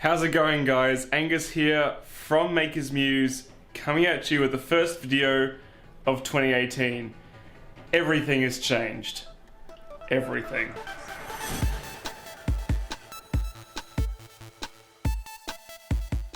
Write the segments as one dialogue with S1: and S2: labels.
S1: How's it going, guys? Angus here from Makers Muse, coming at you with the first video of 2018. Everything has changed. Everything.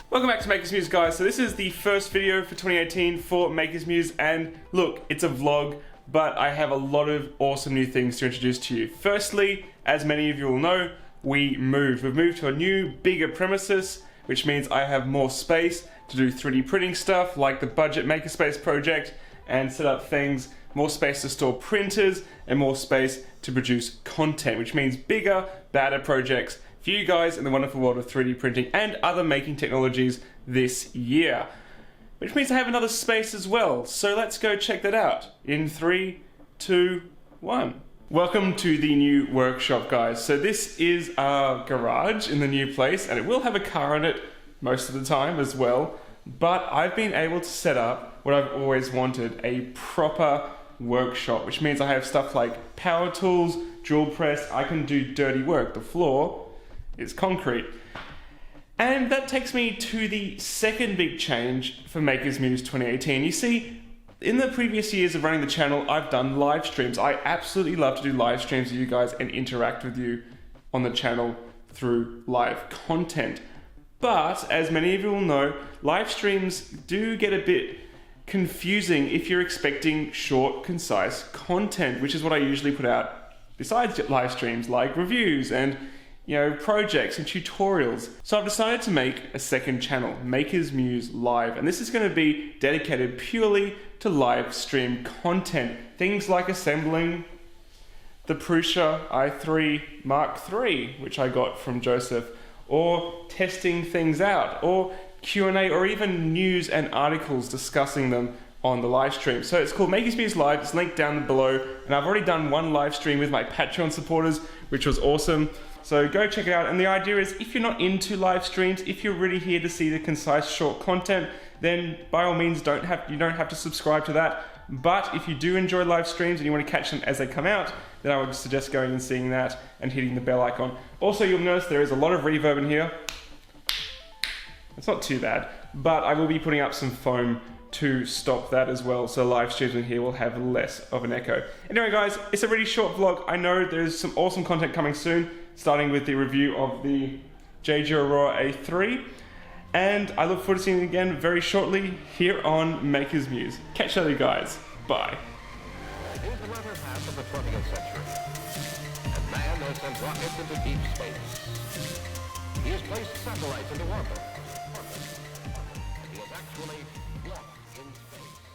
S1: Welcome back to Makers Muse, guys. So this is the first video for 2018 for Makers Muse, and look, it's a vlog, but I have a lot of awesome new things to introduce to you. Firstly, as many of you will know, we've moved to a new, bigger premises, which means I have more space to do 3D printing stuff like the budget makerspace project and set up things, more space to store printers, and more space to produce content, which means bigger, badder projects for you guys in the wonderful world of 3D printing and other making technologies this year. Which means I have another space as well, so let's go check that out in 3, 2, 1. Welcome to the new workshop, guys. So this is our garage in the new place, and it will have a car in it most of the time as well, but I've been able to set up what I've always wanted, a proper workshop, which means I have stuff like power tools, drill press, I can do dirty work. The floor is concrete. And that takes me to the second big change for Makers Muse 2018. You see, in the previous years of running the channel, I've done live streams. I absolutely love to do live streams with you guys and interact with you on the channel through live content. But as many of you will know, live streams do get a bit confusing if you're expecting short, concise content, which is what I usually put out besides live streams, like reviews and projects and tutorials. So I've decided to make a second channel, Makers Muse Live, and this is going to be dedicated purely to live stream content. Things like assembling the Prusa i3 Mark III, which I got from Joseph, or testing things out, or Q&A, or even news and articles discussing them on the live stream. So it's called Makers Muse Live. It's linked down below, and I've already done one live stream with my Patreon supporters, which was awesome. So go check it out. And the idea is, if you're not into live streams, if you're really here to see the concise, short content, then by all means, you don't have to subscribe to that. But if you do enjoy live streams and you want to catch them as they come out, then I would suggest going and seeing that and hitting the bell icon. Also, you'll notice there is a lot of reverb in here. It's not too bad, but I will be putting up some foam to stop that as well, so live streams in here will have less of an echo. Anyway, guys, it's a really short vlog. I know there's some awesome content coming soon, starting with the review of the JG Aurora A3, and I look forward to seeing you again very shortly here on Makers Muse. Catch you later, guys. Bye.
S2: Here's the latter half of the 20th century, and man has sent rockets into deep space. He has placed satellites into orbit. He has actually walked in space.